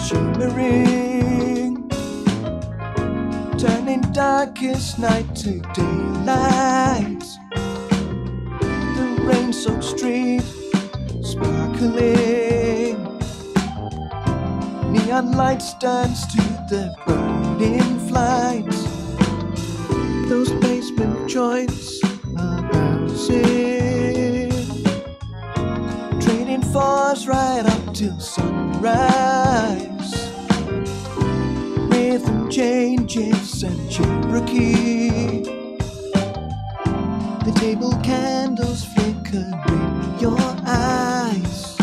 shimmering, turning darkest night to daylight. The rain-soaked street sparkling, neon lights dance to the burning flights. Those basement joints are bouncing, trading fours right up till sunrise. Rhythm changes and Cherokee, the table candles flicker in your eyes.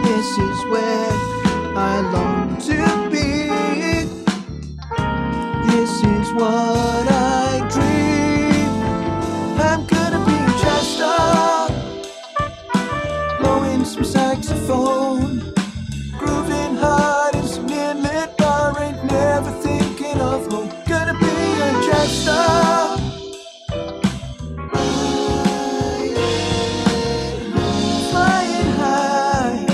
This is where I long to be. This is what I dream. I'm gonna be just up, blowing some saxophone, grooving hard in some neon-lit bar. Ain't never thinking of home. Gonna be a jazz star, flying high.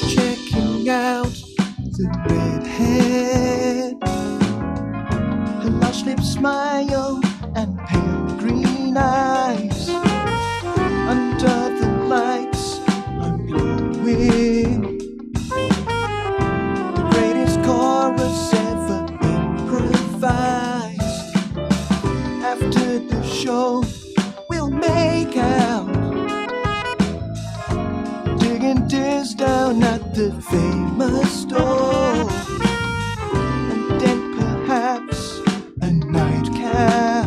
Checking out the redhead, her lush lips smile and pale green eyes. Under the lights I'm glowing, the greatest chorus ever improvised. After the show we'll make out, digging discs down at the famous store, and then perhaps a nightcap.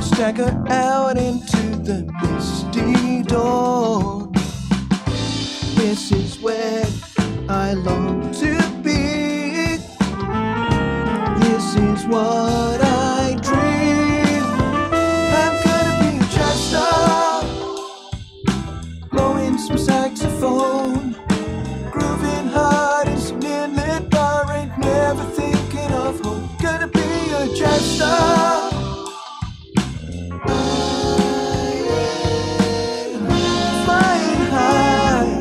Stagger out into the misty dawn. This is where I long to be. This is what I dream. I'm gonna be just up, blowing some saxophone, grooving hard in some neon-lit bar. Ain't never thinking of home. Gonna be a jazz star, flying high.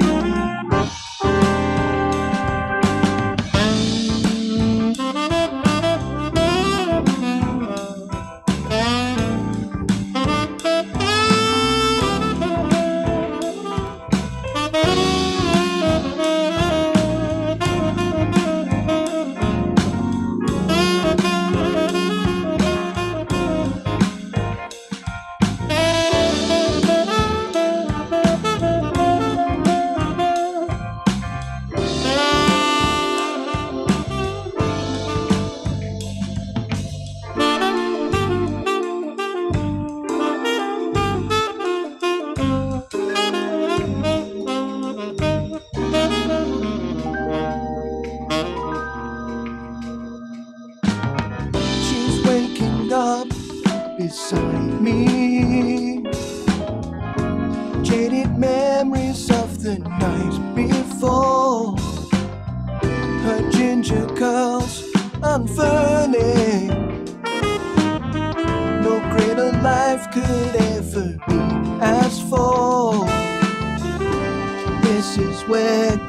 She's waking up beside me, jaded memories of the night before. Her ginger curls unfurling, no greater life could ever be asked for. This is where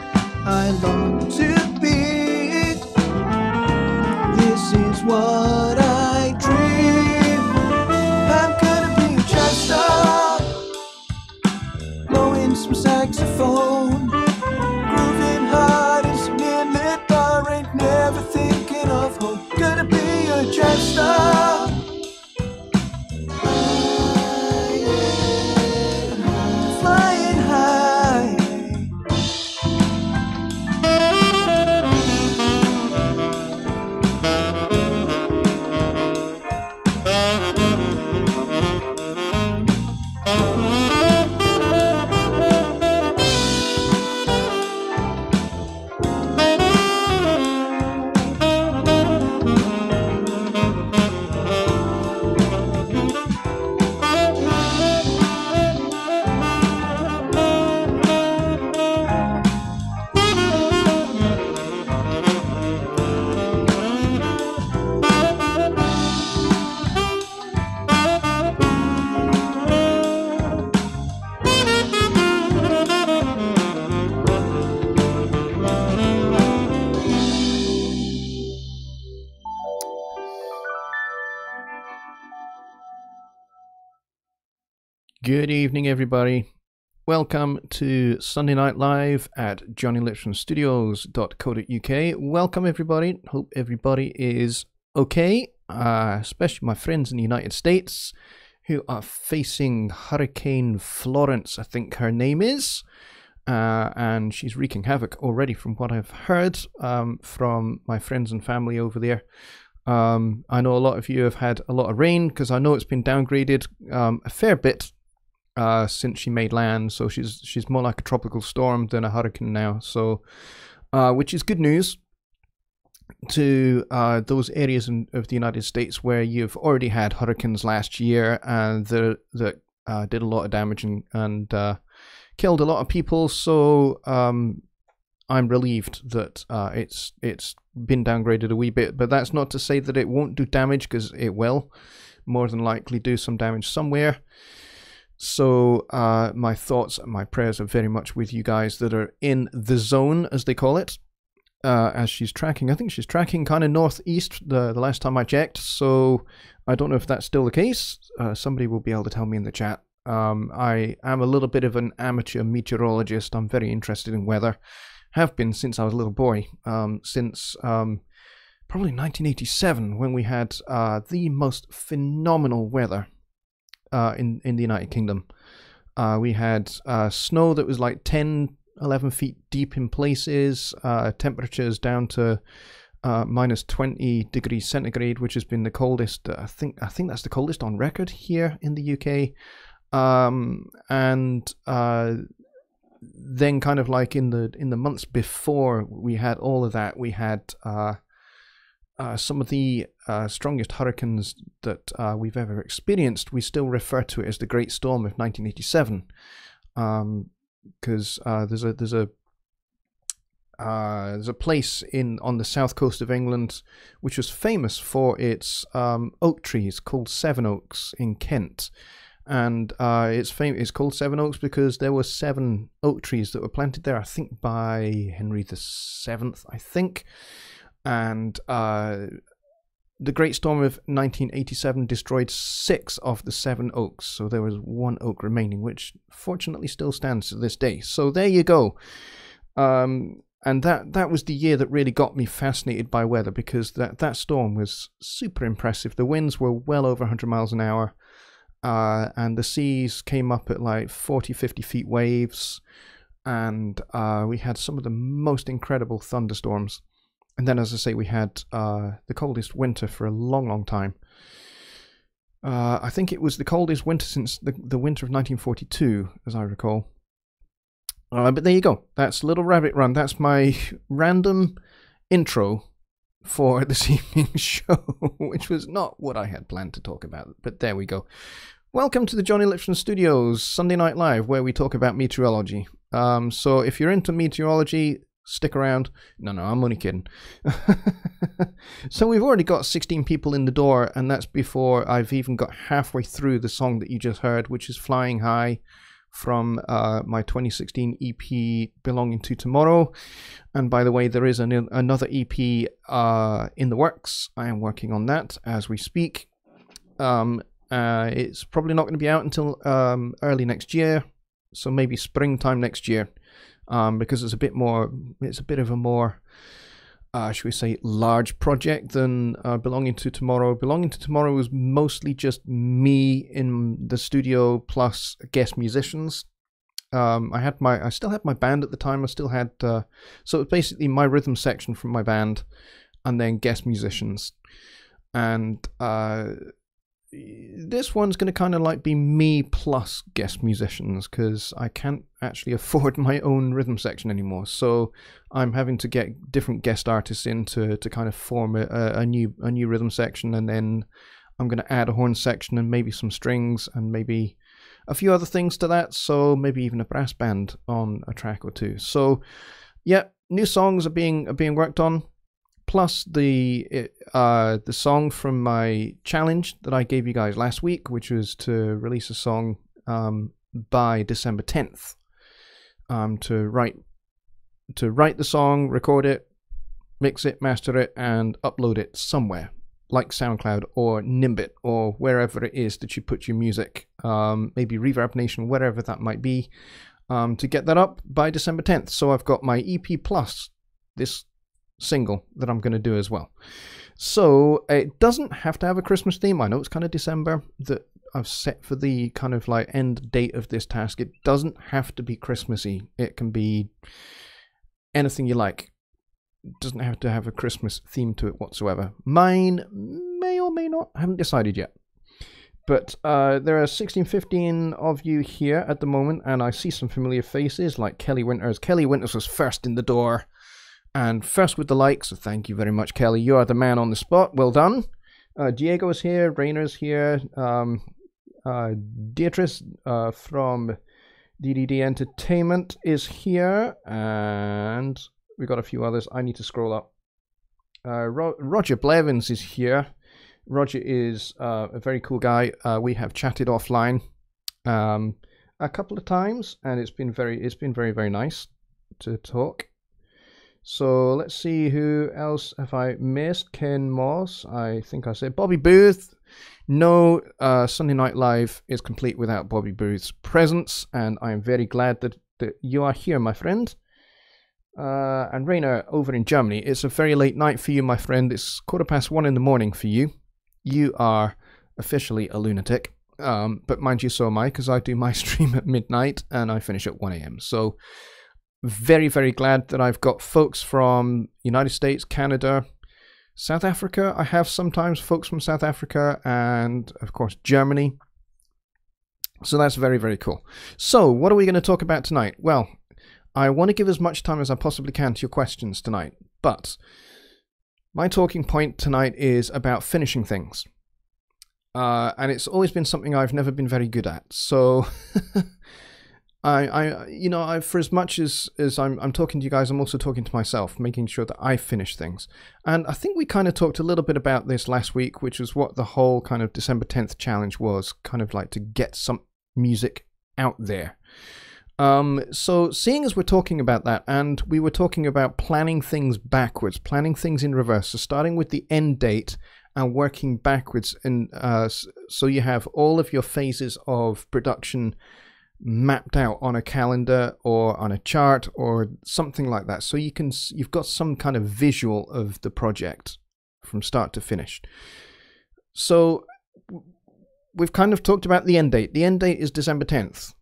I long to be. This is what I dream. I'm gonna be just up, blowing some saxophone, grooving hard in some neon-lit bar. Ain't never thinking of home. Gonna be a jazz star, flying high. Good evening, everybody. Welcome to Sunday Night Live at JonnyLipshamStudios.co.uk. Welcome, everybody. Hope everybody is okay, especially my friends in the United States who are facing Hurricane Florence, I think her name is. And she's wreaking havoc already from what I've heard from my friends and family over there. I know a lot of you have had a lot of rain because I know it's been downgraded a fair bit since she made land, so she's more like a tropical storm than a hurricane now. So, which is good news to those areas of the United States where you've already had hurricanes last year and that did a lot of damage and killed a lot of people. So I'm relieved that it's been downgraded a wee bit, but that's not to say that it won't do damage, because it will more than likely do some damage somewhere. So my thoughts and my prayers are very much with you guys that are in the zone, as they call it, as she's tracking. I think she's tracking kind of northeast the last time I checked, so I don't know if that's still the case. Somebody will be able to tell me in the chat. I am a little bit of an amateur meteorologist. I'm very interested in weather. Have been since I was a little boy, since probably 1987, when we had the most phenomenal weather in the United Kingdom. We had snow that was like 10, 11 feet deep in places, temperatures down to minus 20 degrees centigrade, which has been the coldest. I think that's the coldest on record here in the UK. Then kind of like in the months before we had all of that, we had some of the strongest hurricanes that we've ever experienced. We still refer to it as the Great Storm of 1987, because there's a place on the south coast of England which was famous for its oak trees called Sevenoaks in Kent. And it's called Sevenoaks because there were 7 oak trees that were planted there, I think by Henry VII, I think. And the Great Storm of 1987 destroyed 6 of the 7 oaks, so there was 1 oak remaining, which fortunately still stands to this day. So there you go. And that was the year that really got me fascinated by weather, because that storm was super impressive. The winds were well over 100 miles an hour. And the seas came up at like 40, 50 feet waves, and we had some of the most incredible thunderstorms. And then, as I say, we had the coldest winter for a long, long time. I think it was the coldest winter since the winter of 1942, as I recall. But there you go. That's Little Rabbit Run. That's my random intro for this evening's show, which was not what I had planned to talk about. But there we go. Welcome to the Jonny Lipsham Studios, Sunday Night Live, where we talk about meteorology. So if you're into meteorology, stick around. No, I'm only kidding. So we've already got 16 people in the door, and that's before I've even got halfway through the song that you just heard, which is Flying High from my 2016 EP, Belonging to Tomorrow. And by the way, there is another EP in the works. I am working on that as we speak. It's probably not going to be out until early next year, so maybe springtime next year, because it's a bit of a more, should we say, large project than Belonging to Tomorrow. Belonging to Tomorrow was mostly just me in the studio plus guest musicians. I still had my band at the time. I still had so it's basically my rhythm section from my band, and then guest musicians, and this one's going to kind of like be me plus guest musicians, because I can't actually afford my own rhythm section anymore. So I'm having to get different guest artists in to kind of form a new rhythm section, and then I'm going to add a horn section and maybe some strings and maybe a few other things to that. So maybe even a brass band on a track or two. So yeah, new songs are being worked on. Plus the song from my challenge that I gave you guys last week, which was to release a song by December 10th. To write the song, record it, mix it, master it, and upload it somewhere, like SoundCloud or Nimbit or wherever it is that you put your music. maybe Reverb Nation, wherever that might be, to get that up by December 10th. So I've got my EP plus this single that I'm going to do as well. So it doesn't have to have a Christmas theme. I know it's kind of December that I've set for the kind of like end date of this task. It doesn't have to be Christmassy. It can be anything you like. It doesn't have to have a Christmas theme to it whatsoever. Mine may or may not. I haven't decided yet. But there are 15 of you here at the moment, and I see some familiar faces like Kelly Winters. Kelly Winters was first in the door and first with the like, so thank you very much, Kelly. You are the man on the spot. Well done. Diego is here. Rainer's here. Beatrice from DDD Entertainment is here, and we got a few others. I need to scroll up. Roger Blevins is here. Roger is a very cool guy. We have chatted offline a couple of times, and it's been very, very nice to talk. So let's see, who else have I missed? Ken Moss, I think I said. Bobby Booth. No, Sunday Night Live is complete without Bobby Booth's presence, and I am very glad that you are here, my friend. And Rainer over in Germany, it's a very late night for you, my friend. It's 1:15 in the morning for you. You are officially a lunatic. But mind you, so am I, because I do my stream at midnight and I finish at 1 a.m. So very, very glad that I've got folks from United States, Canada, South Africa. I have sometimes folks from South Africa and, of course, Germany. So that's very, very cool. So what are we going to talk about tonight? Well, I want to give as much time as I possibly can to your questions tonight, but my talking point tonight is about finishing things. And it's always been something I've never been very good at. So I for as much as I'm talking to you guys, I'm also talking to myself, making sure that I finish things. And I think we kind of talked a little bit about this last week, which was what the whole kind of December 10th challenge was, kind of like to get some music out there. So seeing as we're talking about that, and we were talking about planning things backwards, planning things in reverse, so starting with the end date and working backwards, and so you have all of your phases of production mapped out on a calendar or on a chart or something like that, so you've got some kind of visual of the project from start to finish. So we've kind of talked about the end date. The end date is December 10th.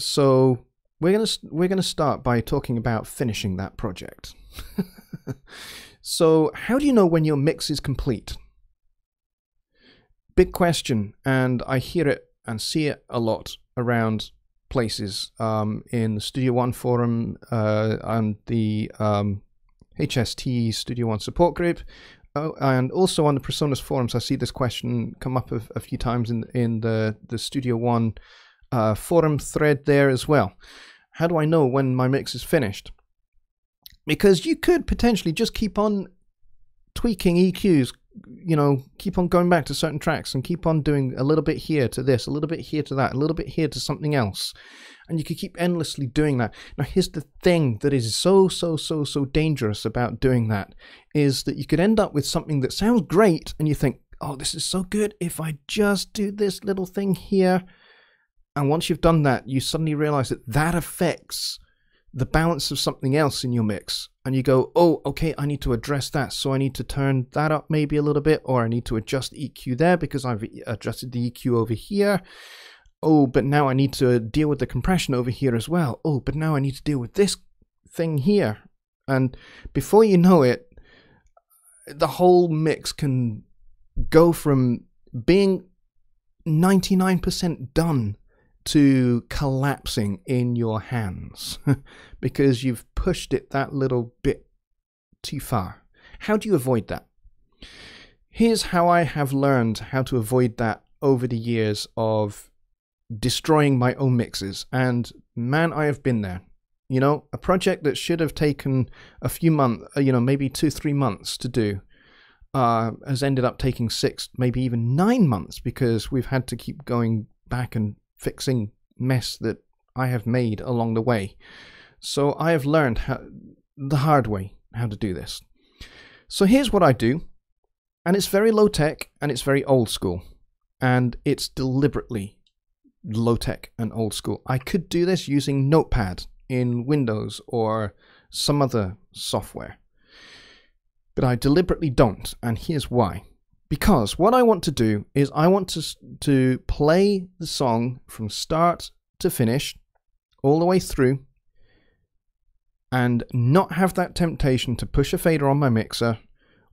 So we're gonna start by talking about finishing that project. So how do you know when your mix is complete? Big question, and I hear it and see it a lot around places, in the Studio One forum, and the HST Studio One support group, and also on the Personas forums. I see this question come up a few times in the Studio One forum thread there as well. How do I know when my mix is finished? Because you could potentially just keep on tweaking EQs, keep on going back to certain tracks and keep on doing a little bit here to this, a little bit here to that, a little bit here to something else. And you could keep endlessly doing that. Now, here's the thing that is so dangerous about doing that, is that you could end up with something that sounds great and you think, oh, this is so good if I just do this little thing here. And once you've done that, you suddenly realize that affects the balance of something else in your mix. And you go, oh, okay, I need to address that. So I need to turn that up maybe a little bit, or I need to adjust EQ there because I've adjusted the EQ over here. Oh, but now I need to deal with the compression over here as well. Oh, but now I need to deal with this thing here. And before you know it, the whole mix can go from being 99% done to collapsing in your hands because you've pushed it that little bit too far. How do you avoid that? Here's how I have learned how to avoid that over the years of destroying my own mixes. And man, I have been there. A project that should have taken a few months, maybe 2-3 months to do, has ended up taking 6, maybe even 9 months because we've had to keep going back and fixing mess that I have made along the way. So I have learned the hard way how to do this. So here's what I do, and it's very low tech and it's very old school. and it's deliberately low-tech and old school. I could do this using Notepad in Windows or some other software, but I deliberately don't, and here's why. Because what I want to do is I want to play the song from start to finish, all the way through, and not have that temptation to push a fader on my mixer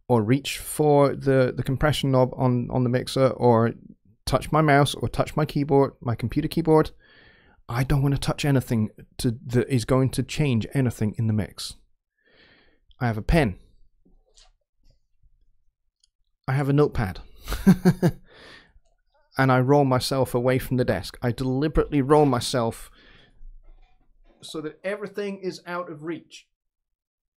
or reach for the compression knob on the mixer or touch my mouse or touch my keyboard, my computer keyboard. I don't want to touch anything that is going to change anything in the mix. I have a pen. I have a notepad. And I roll myself away from the desk. I deliberately roll myself so that everything is out of reach.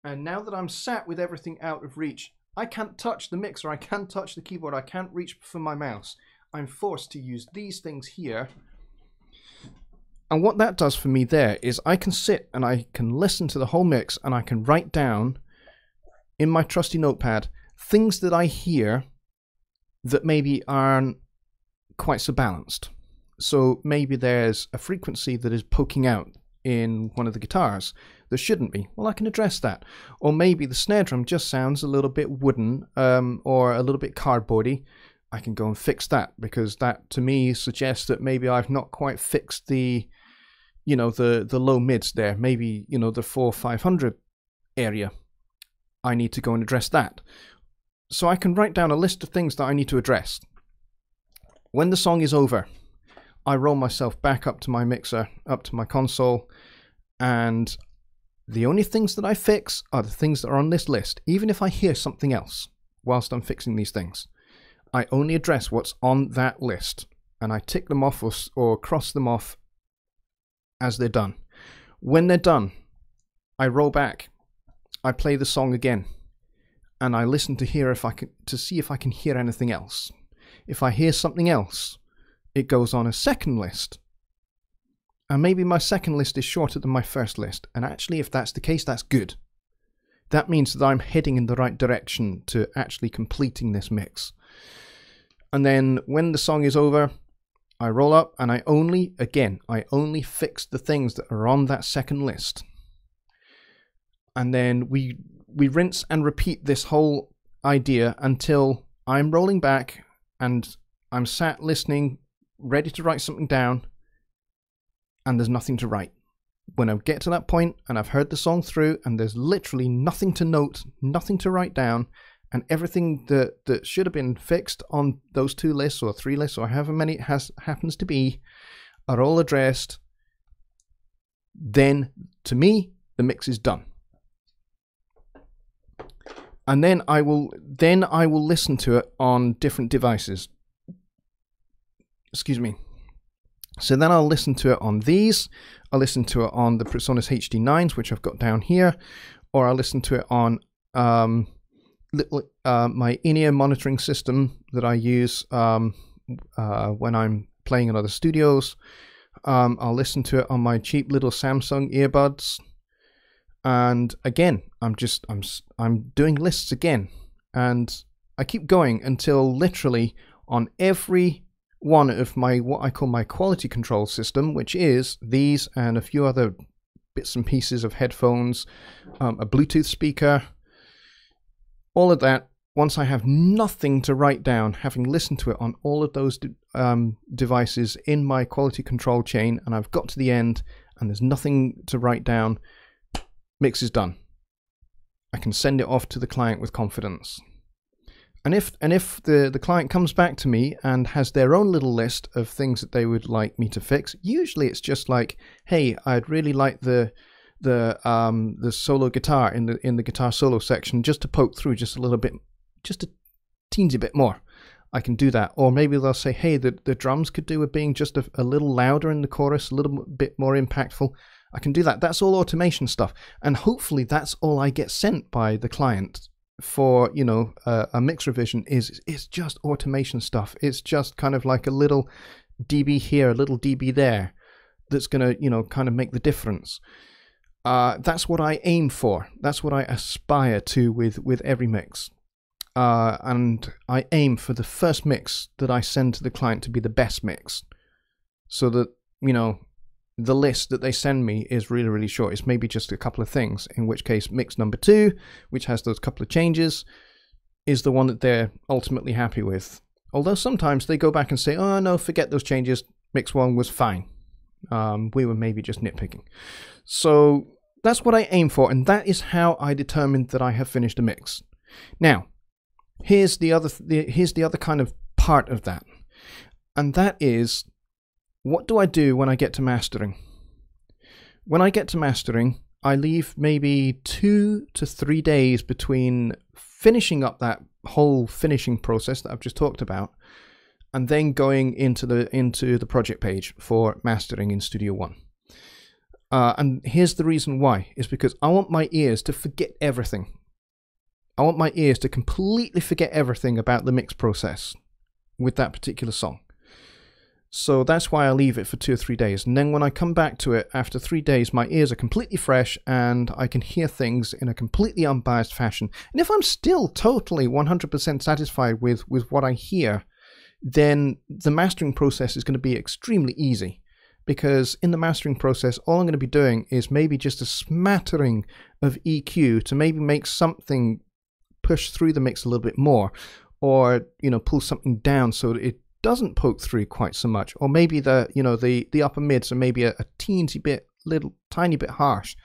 And now that I'm sat with everything out of reach, I can't touch the mixer, I can't touch the keyboard, I can't reach for my mouse. I'm forced to use these things here. And what that does for me there is I can sit and I can listen to the whole mix and I can write down in my trusty notepad things that I hear that maybe aren't quite so balanced. So maybe there's a frequency that is poking out in one of the guitars that shouldn't be. Well, I can address that. Or maybe the snare drum just sounds a little bit wooden or a little bit cardboardy. I can go and fix that, because that to me suggests that maybe I've not quite fixed the low mids there. Maybe, the 400-500 area. I need to go and address that. So I can write down a list of things that I need to address. When the song is over, I roll myself back up to my mixer, up to my console, and the only things that I fix are the things that are on this list. Even if I hear something else whilst I'm fixing these things, I only address what's on that list, and I tick them off or cross them off as they're done. When they're done, I roll back, I play the song again, and I listen to see if I can hear anything else. If I hear something else, it goes on a second list. And maybe my second list is shorter than my first list. And actually, if that's the case, that's good. That means that I'm heading in the right direction to actually completing this mix. And then when the song is over, I roll up and I only fix the things that are on that second list. And then we rinse and repeat this whole idea until I'm rolling back and I'm sat listening, ready to write something down, and there's nothing to write. When I get to that point and I've heard the song through and there's literally nothing to note, nothing to write down, and everything that should have been fixed on those 2 lists or 3 lists or however many it happens to be are all addressed, then to me the mix is done. And then I will listen to it on different devices. Excuse me. So then I'll listen to it on these. I'll listen to it on the Presonus HD9s, which I've got down here, or I'll listen to it on my in-ear monitoring system that I use when I'm playing in other studios. I'll listen to it on my cheap little Samsung earbuds. And again, I'm doing lists again, and I keep going until literally on every one of what I call my quality control system, which is these and a few other bits and pieces of headphones, a Bluetooth speaker, all of that. Once I have nothing to write down, having listened to it on all of those devices in my quality control chain, and I've got to the end and there's nothing to write down, mix is done. I can send it off to the client with confidence. And if the client comes back to me and has their own little list of things that they would like me to fix, usually it's just like, hey, I'd really like the solo guitar in the guitar solo section just to poke through just a little bit, just a teensy bit more. I can do that. Or maybe they'll say, hey, the drums could do with being just a little louder in the chorus, a little bit more impactful. I can do that. That's all automation stuff. And hopefully that's all I get sent by the client for, a mix revision is just automation stuff. It's just kind of like a little dB here, a little dB there that's going to, kind of make the difference. That's what I aim for. That's what I aspire to with every mix. and I aim for the first mix that I send to the client to be the best mix, so that, you know, the list that they send me is really, really short. It's maybe just a couple of things, in which case mix number 2, which has those couple of changes, is the one that they're ultimately happy with. Although sometimes they go back and say, oh no, forget those changes, mix 1 was fine. We were maybe just nitpicking. So that's what I aim for, and that is how I determined that I have finished a mix. Now, here's the other kind of part of that, and that is, what do I do when I get to mastering? When I get to mastering, I leave maybe 2 to 3 days between finishing up that whole finishing process that I've just talked about, and then going into the project page for mastering in Studio One. And here's the reason why, is because I want my ears to forget everything. I want my ears to completely forget everything about the mix process with that particular song. So that's why I leave it for 2 or 3 days. And then when I come back to it after 3 days, my ears are completely fresh and I can hear things in a completely unbiased fashion. And if I'm still totally 100% satisfied with what I hear, then the mastering process is going to be extremely easy. Because in the mastering process, all I'm going to be doing is maybe just a smattering of EQ to maybe make something push through the mix a little bit more, or, you know, pull something down so that it doesn't poke through quite so much, or maybe the upper mids are maybe a teensy bit, little tiny bit harsh.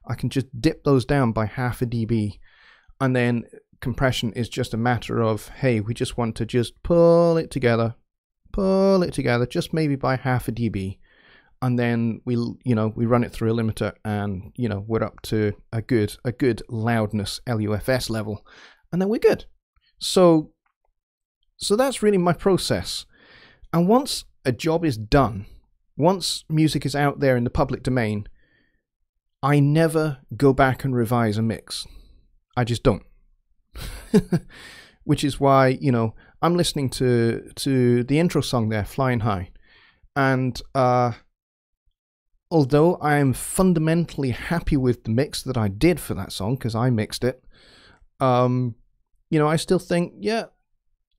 I can just dip those down by 0.5 dB, and then compression is just a matter of, hey, we just want to just pull it together just maybe by 0.5 dB, and then we run it through a limiter, and we're up to a good loudness LUFS level, and then we're good. So that's really my process. And once a job is done, once music is out there in the public domain, I never go back and revise a mix. I just don't. Which is why, I'm listening to the intro song there, Flying High. And although I am fundamentally happy with the mix that I did for that song, because I mixed it, I still think, yeah,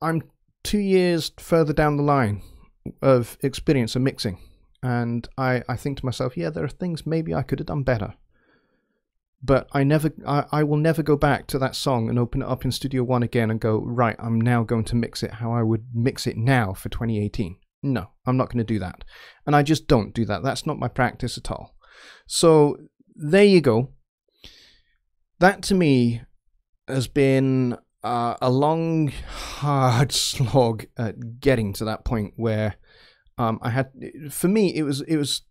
I'm 2 years further down the line of experience of mixing, and I think to myself, yeah, there are things maybe I could have done better, but I will never go back to that song and open it up in Studio One again and go, right, I'm now going to mix it how I would mix it now for 2018. No, I'm not going to do that, and I just don't do that. That's not my practice at all. So there you go. That to me has been a long, hard slog at getting to that point where for me, it was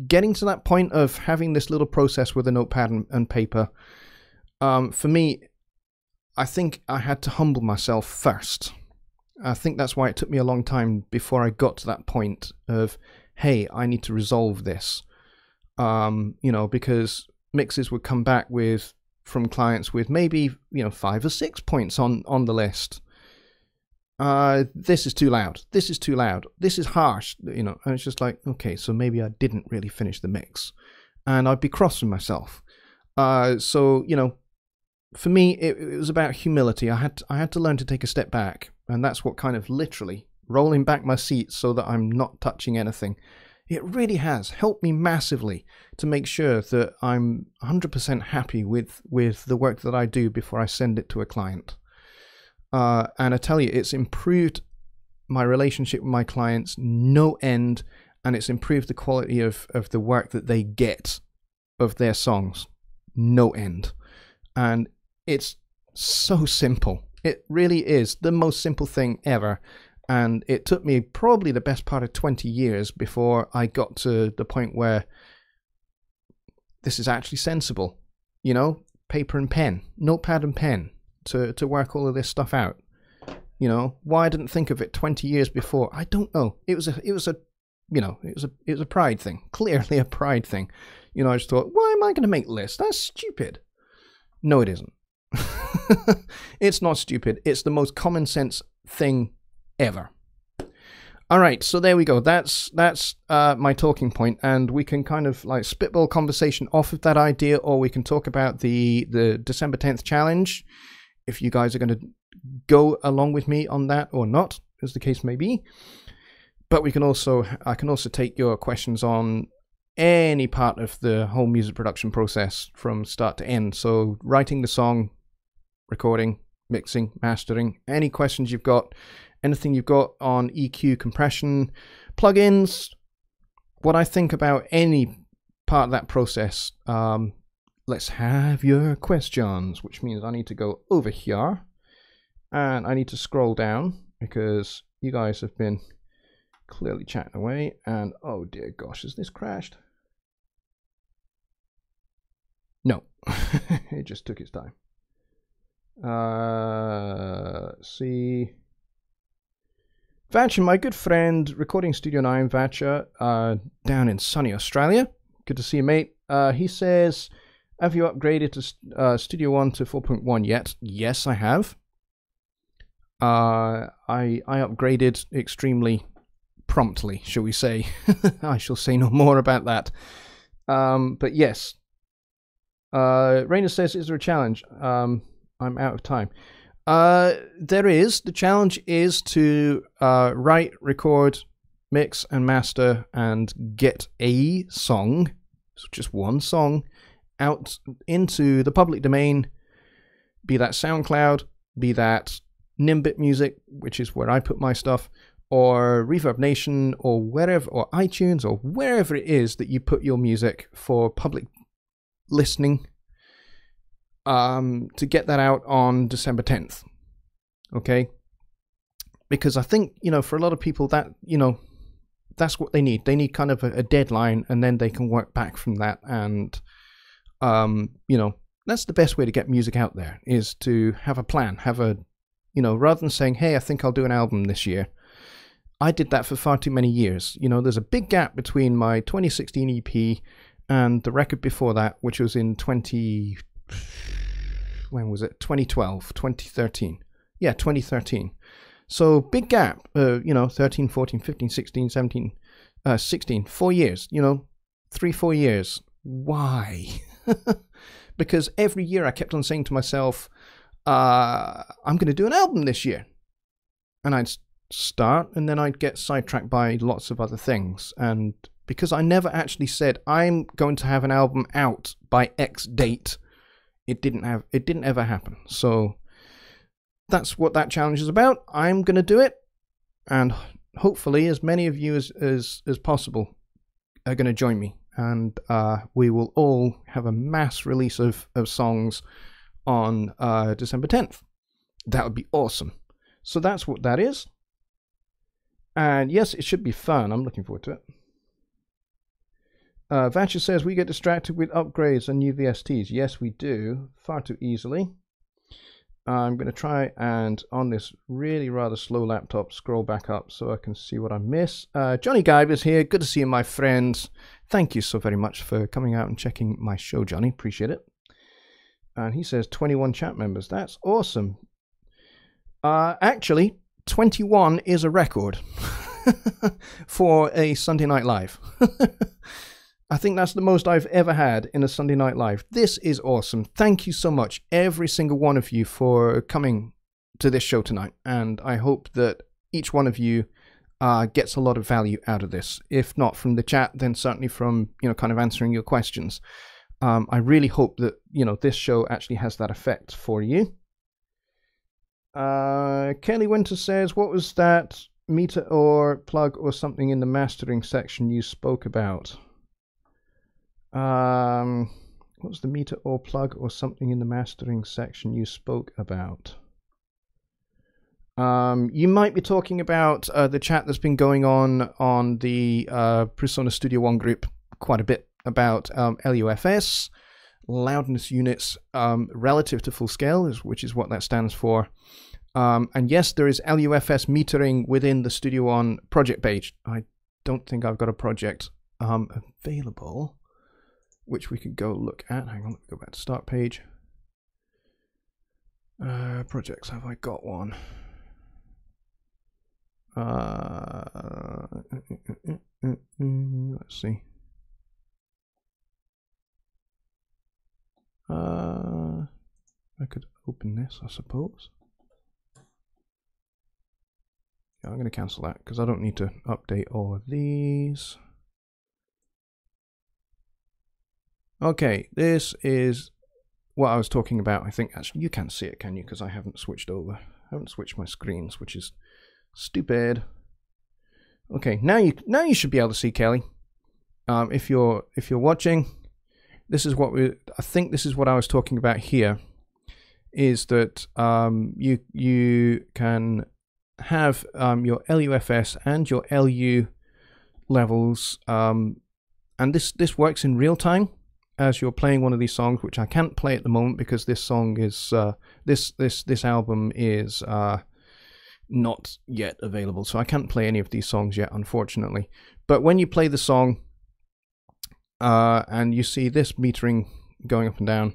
getting to that point of having this little process with a notepad and paper. For me, I think I had to humble myself first. I think that's why it took me a long time before I got to that point of, hey, I need to resolve this. Because mixes would come back from clients with maybe 5 or 6 points on the list. This is too loud. This is too loud. This is harsh. And it's just like, okay, so maybe I didn't really finish the mix, and I'd be cross with myself. So for me, it was about humility. I had to learn to take a step back, and that's what kind of literally rolling back my seat so that I'm not touching anything. It really has helped me massively to make sure that I'm 100% happy with the work that I do before I send it to a client. And I tell you, it's improved my relationship with my clients no end, and it's improved the quality of the work that they get of their songs no end. And it's so simple. It really is the most simple thing ever. And it took me probably the best part of 20 years before I got to the point where this is actually sensible. Paper and pen, notepad and pen to work all of this stuff out. Why I didn't think of it 20 years before, I don't know. It was a pride thing, clearly a pride thing. I just thought, why am I going to make lists? That's stupid. No, it isn't. It's not stupid. It's the most common sense thing ever. All right, so there we go. That's my talking point, and we can kind of like spitball conversation off of that idea, or we can talk about the December 10th challenge. If you guys are going to go along with me on that or not, as the case may be. But I can also take your questions on any part of the whole music production process from start to end. So writing the song, recording, mixing, mastering, any questions you've got, anything you've got on EQ, compression, plugins, what I think about any part of that process. Let's have your questions, which means I need to go over here and I need to scroll down because you guys have been clearly chatting away. And oh dear gosh, has this crashed? No, it just took its time. See, Vacha, my good friend, Recording Studio 9, Vacha, down in sunny Australia. Good to see you, mate. He says, have you upgraded to Studio One to 4.1 yet? Yes, I have. I upgraded extremely promptly, shall we say. I shall say no more about that. But yes. Rainer says, is there a challenge? I'm out of time. There is. The challenge is to write, record, mix, and master, and get a song, so just one song, out into the public domain, be that SoundCloud, be that Nimbit Music, which is where I put my stuff, or Reverb Nation, or wherever, or iTunes, or wherever it is that you put your music for public listening, to get that out on December 10th. Okay? Because I think, for a lot of people that, that's what they need. They need kind of a deadline, and then they can work back from that. And, that's the best way to get music out there, is to have a plan, have a, rather than saying, hey, I think I'll do an album this year. I did that for far too many years. There's a big gap between my 2016 EP and the record before that, which was in 2012, 2013. Yeah, 2013. So big gap, 13, 14, 15, 16, 17, 16, 4 years, 3-4 years. Why? Because every year I kept on saying to myself, I'm going to do an album this year. And I'd start, and then I'd get sidetracked by lots of other things. And because I never actually said, I'm going to have an album out by X date, it didn't ever happen. So that's what that challenge is about. I'm going to do it, and hopefully as many of you as possible are going to join me, and we will all have a mass release of songs on December 10th. That would be awesome. So that's what that is. And yes, it should be fun. I'm looking forward to it. Vacha says, we get distracted with upgrades and new VSTs. Yes, we do. Far too easily. I'm going to try and, on this really rather slow laptop, scroll back up so I can see what I miss. Jonny Guyver's here. Good to see you, my friends. Thank you so very much for coming out and checking my show, Jonny. Appreciate it. And he says 21 chat members. That's awesome. Actually, 21 is a record for a Sunday Night Live. I think that's the most I've ever had in a Sunday Night Live. This is awesome. Thank you so much, every single one of you, for coming to this show tonight. And I hope that each one of you gets a lot of value out of this. If not from the chat, then certainly from, kind of answering your questions. I really hope that, this show actually has that effect for you. Kelly Winter says, what was that meter or plug or something in the mastering section you spoke about? What was the meter or plug or something in the mastering section you spoke about? You might be talking about the chat that's been going on the Persona Studio One group quite a bit about LUFS, loudness units relative to full scale, which is what that stands for. And yes, there is LUFS metering within the Studio One project page. I don't think I've got a project available, which we could go look at. Hang on, let me go back to start page. Projects, have I got one? Let's see. I could open this, I suppose. I'm going to cancel that because I don't need to update all of these. Okay, this is what I was talking about. I think actually you can't see it, can you? Because I haven't switched over. I haven't switched my screens, which is stupid. Okay, now you should be able to see Kelly. If you're watching, this is what I think this is what I was talking about here. Is that you can have your LUFS and your LU levels, and this works in real time as you're playing one of these songs, which I can't play at the moment because this song is this album is not yet available, so I can't play any of these songs yet, unfortunately. But when you play the song and you see this metering going up and down,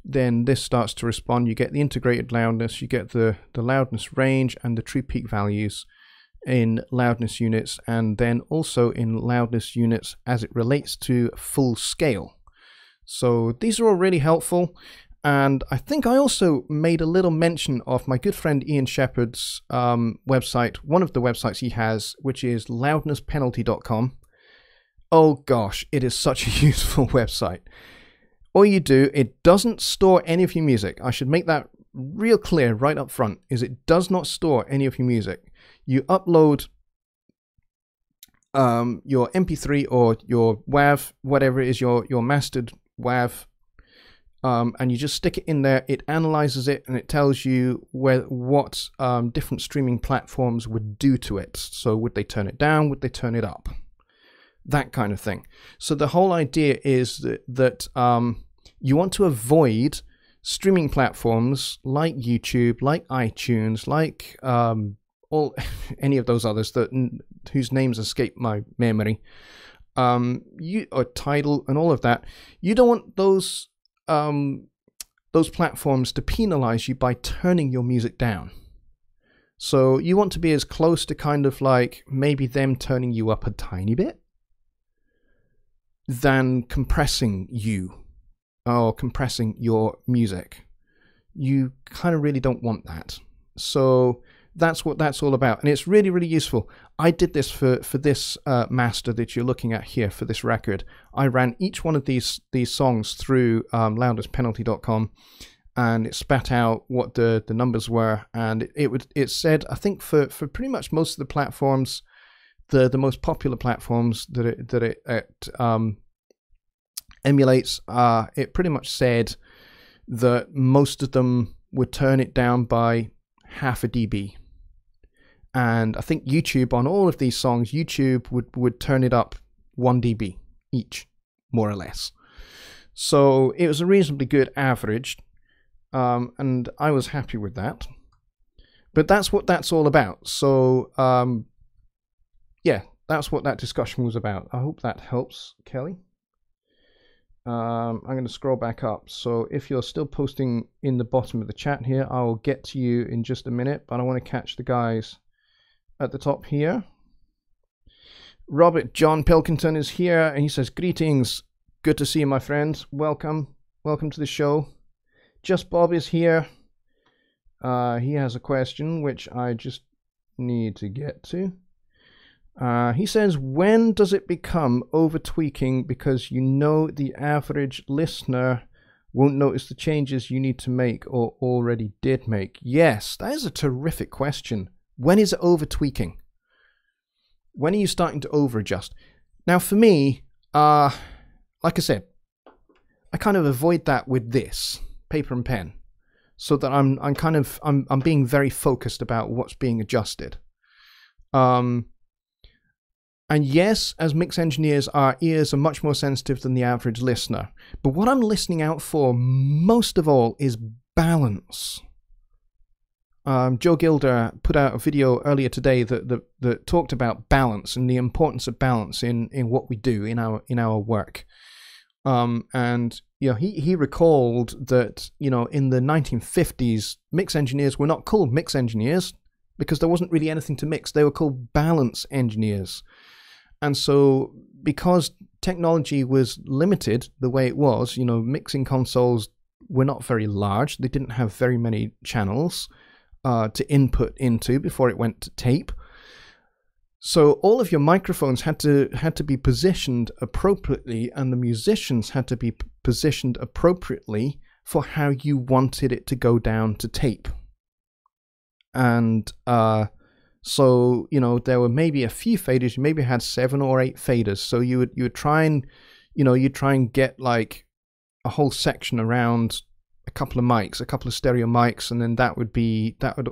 then this starts to respond. You get the integrated loudness, you get the loudness range and the true peak values in loudness units, and then also in loudness units as it relates to full scale. So these are all really helpful. And I think I also made a little mention of my good friend Ian Shepherd's website, one of the websites he has, which is loudnesspenalty.com. Oh gosh, it is such a useful website. All you do, it doesn't store any of your music. I should make that real clear right up front, is it does not store any of your music. You upload your MP3 or your WAV, whatever it is, your mastered WAV, and you just stick it in there. It analyzes it and it tells you what different streaming platforms would do to it. So would they turn it down? Would they turn it up? That kind of thing. So the whole idea is that you want to avoid streaming platforms like YouTube, like iTunes, like any of those others whose names escape my memory, or Tidal and all of that. You don't want those platforms to penalize you by turning your music down. So you want to be as close to kind of like maybe them turning you up a tiny bit than compressing you or compressing your music. You kind of really don't want that. So that's what that's all about, and it's really, really useful. I did this for this master that you're looking at here for this record. I ran each one of these songs through loudnesspenalty.com, and it spat out what the numbers were, and it said, I think for pretty much most of the platforms, the most popular platforms that it emulates, it pretty much said that most of them would turn it down by half a dB. And I think YouTube, on all of these songs, YouTube would turn it up 1 dB each, more or less. So it was a reasonably good average, and I was happy with that. But that's what that's all about. So yeah, that's what that discussion was about. I hope that helps, Kelly. I'm going to scroll back up. So if you're still posting in the bottom of the chat here, I'll get to you in just a minute, but I want to catch the guys at the top here. Robert John Pilkington is here, and he says, greetings. Good to see you, my friend. Welcome. Welcome to the show. Just Bob is here. He has a question, which I just need to get to. He says, when does it become over-tweaking because you know the average listener won't notice the changes you need to make or already did make? Yes, that is a terrific question. When is it over-tweaking? When are you starting to over-adjust? Now, for me, like I said, I kind of avoid that with this, paper and pen, so that I'm being very focused about what's being adjusted. And yes, as mix engineers, our ears are much more sensitive than the average listener. But what I'm listening out for most of all is balance. Joe Gilder put out a video earlier today that talked about balance and the importance of balance in what we do in our work. And you know, he recalled that, you know, in the 1950s, mix engineers were not called mix engineers because there wasn't really anything to mix. They were called balance engineers. And so because technology was limited the way it was, you know, mixing consoles were not very large. They didn't have very many channels to input into before it went to tape. So all of your microphones had to be positioned appropriately, and the musicians had to be positioned appropriately for how you wanted it to go down to tape. And so, you know, there were maybe a few faders. You maybe had 7 or 8 faders. So you would try and, you know, you'd try and get like a whole section around a couple of mics, a couple of stereo mics, and then that would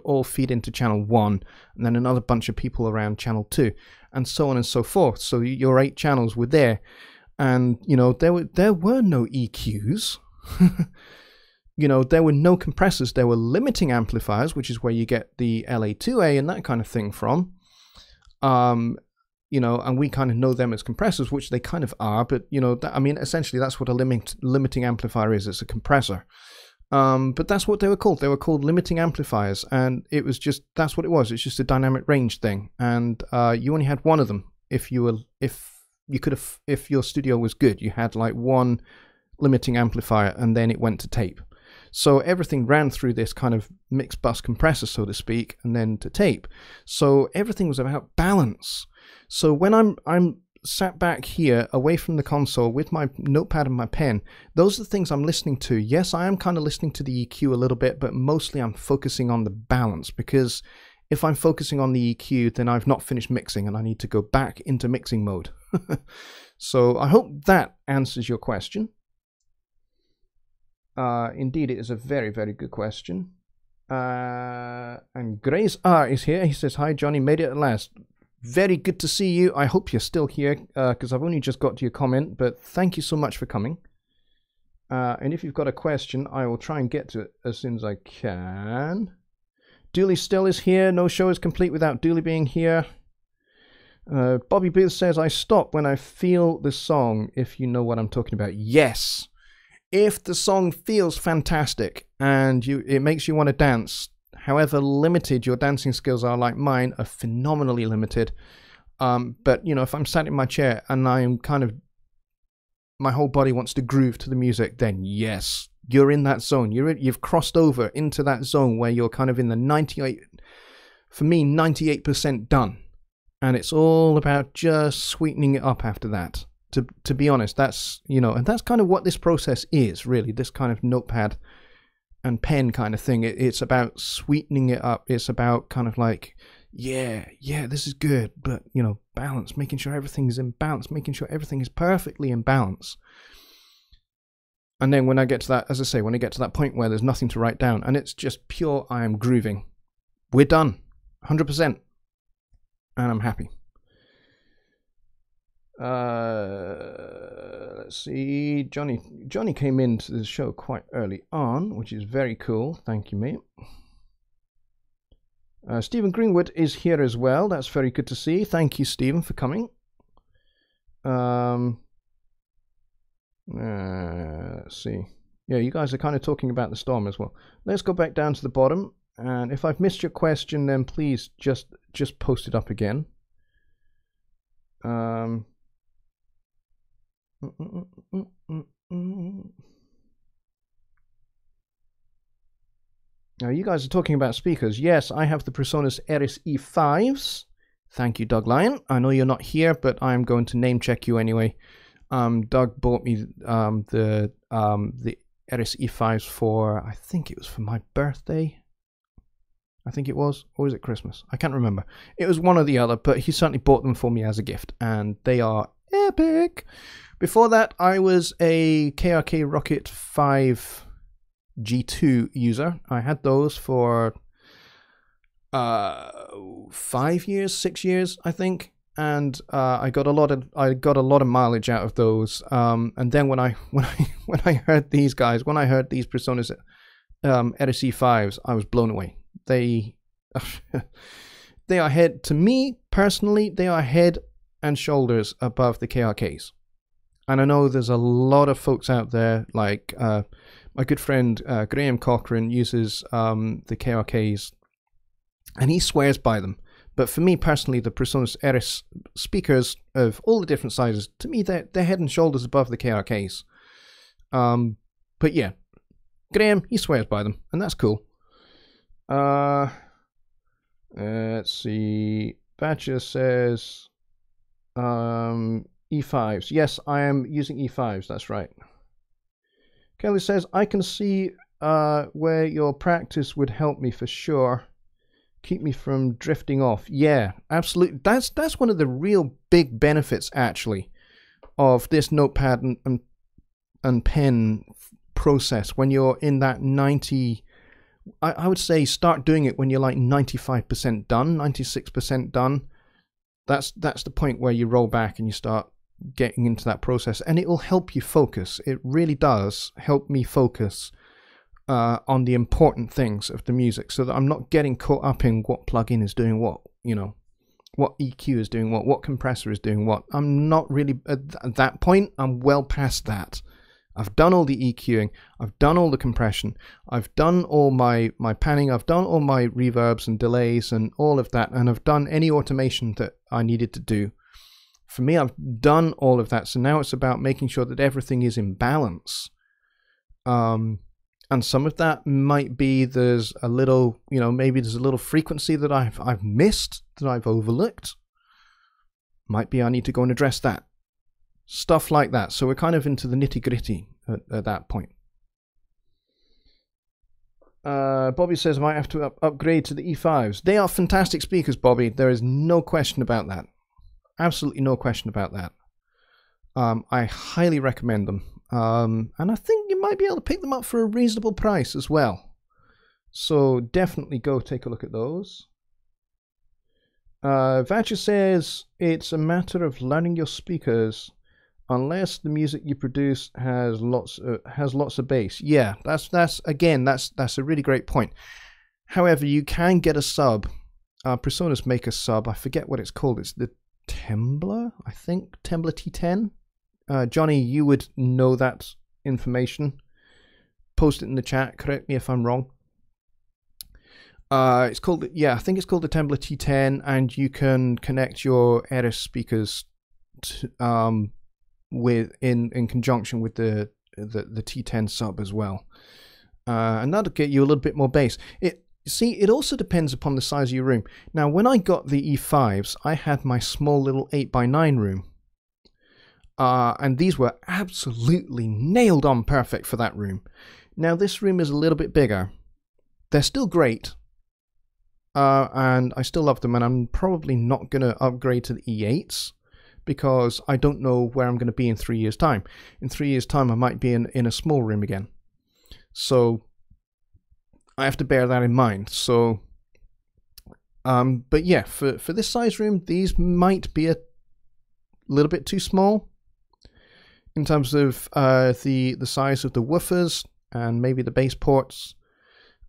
all feed into channel 1, and then another bunch of people around channel 2, and so on and so forth. So your 8 channels were there, and you know, there were no EQs. You know, there were no compressors. There were limiting amplifiers, which is where you get the LA2A and that kind of thing from. You know, and we kind of know them as compressors, which they kind of are, but you know, I mean, essentially that's what a limiting amplifier is. It's a compressor. But that's what they were called. They were called limiting amplifiers, and it was just, that's what it was. It's just a dynamic range thing, and you only had one of them. If your studio was good, you had like one limiting amplifier, and then it went to tape. So everything ran through this kind of mixed bus compressor, so to speak, and then to tape. So everything was about balance. So when I'm sat back here away from the console with my notepad and my pen, those are the things I'm listening to. Yes, I am kind of listening to the EQ a little bit, but mostly I'm focusing on the balance, because if I'm focusing on the EQ, then I've not finished mixing and I need to go back into mixing mode. So I hope that answers your question. Indeed, it is a very, very good question. And Grace R is here. He says, "Hi, Johnny, made it at last. Very good to see you. I hope you're still here, because I've only just got to your comment, but thank you so much for coming. And if you've got a question, I will try and get to it as soon as I can. Dooley still is here. No show is complete without Dooley being here. Bobby Booth says, I stop when I feel the song, if you know what I'm talking about. Yes. If the song feels fantastic and it makes you want to dance, however limited your dancing skills are, like mine are phenomenally limited. But, you know, if I'm sat in my chair and I'm kind of, my whole body wants to groove to the music, then yes, you're in that zone. You've crossed over into that zone where you're kind of in the 98% done. And it's all about just sweetening it up after that. To be honest, that's, you know, and that's kind of what this process is, really, this kind of notepad and pen kind of thing. It's about sweetening it up. It's about kind of like, yeah, this is good, but, you know, balance, making sure everything is in balance, making sure everything is perfectly in balance. And then when I get to that, as I say, when I get to that point where there's nothing to write down and it's just pure, I am grooving, we're done, 100%, and I'm happy. Let's see. Johnny came into the show quite early on, which is very cool. Thank you, mate. Stephen Greenwood is here as well. That's very good to see. Thank you, Stephen, for coming. Let's see. Yeah, you guys are kind of talking about the storm as well. Let's go back down to the bottom, and if I've missed your question, then please just post it up again. Now, you guys are talking about speakers. Yes, I have the PreSonus Eris E5s. Thank you, Doug Lyon. I know you're not here, but I'm going to name check you anyway. Doug bought me the Eris E5s for, I think it was for my birthday. I think it was, or was it Christmas? I can't remember. It was one or the other, but he certainly bought them for me as a gift, and they are epic. Before that, I was a KRK Rocket 5 G2 user. I had those for 5 years, 6 years, I think, and I got a lot of mileage out of those. And then when I heard these guys, when I heard these PreSonus Eris E5s, I was blown away. They are to me personally, they are head and shoulders above the KRKs. And I know there's a lot of folks out there, like my good friend Graham Cochran uses the KRKs, and he swears by them. But for me personally, the PreSonus Eris speakers of all the different sizes, to me, they're head and shoulders above the KRKs. But yeah, Graham, he swears by them, and that's cool. Let's see. Batcher says E5s. Yes, I am using E5s. That's right. Kelly says, I can see where your practice would help me for sure. Keep me from drifting off. Yeah, absolutely. That's one of the real big benefits, actually, of this notepad and pen process. When you're in that 90, I would say start doing it when you're like 95% done, 96% done. That's the point where you roll back and you start getting into that process, and it will help you focus. It really does help me focus on the important things of the music, so that I'm not getting caught up in what plugin is doing what, what EQ is doing what compressor is doing what. I'm not really at that point. I'm well past that. I've done all the EQing, I've done all the compression, I've done all my panning, I've done all my reverbs and delays and all of that, and I've done any automation that I needed to do. For me, I've done all of that, so now it's about making sure that everything is in balance. And some of that might be there's a little, maybe there's a little frequency that I've missed, that I've overlooked. Might be I need to go and address that. Stuff like that. So we're kind of into the nitty-gritty at that point. Bobby says I might have to upgrade to the E5s. They are fantastic speakers, Bobby. There is no question about that. Absolutely no question about that. I highly recommend them. And I think you might be able to pick them up for a reasonable price as well. So definitely go take a look at those. Vatcher says it's a matter of learning your speakers. Unless the music you produce has lots of bass. Yeah, that's a really great point. However, you can get a sub. Personas make a sub. I forget what it's called. It's the Tembler, I think. Tembler T10. Jonny, you would know that information. Post it in the chat. Correct me if I'm wrong. It's called, I think it's called the Tembler T10, and you can connect your Eris speakers to, in conjunction with the T10 sub as well, and that'll get you a little bit more bass. It also depends upon the size of your room. Now, when I got the E5s, I had my small little 8x9 room, and these were absolutely nailed on perfect for that room. Now, this room is a little bit bigger. They're still great, and I still love them, and I'm probably not going to upgrade to the E8s. Because I don't know where I'm going to be in 3 years' time. In 3 years' time, I might be in a small room again. So I have to bear that in mind. So, but yeah, for this size room, these might be a little bit too small in terms of the size of the woofers and maybe the bass ports.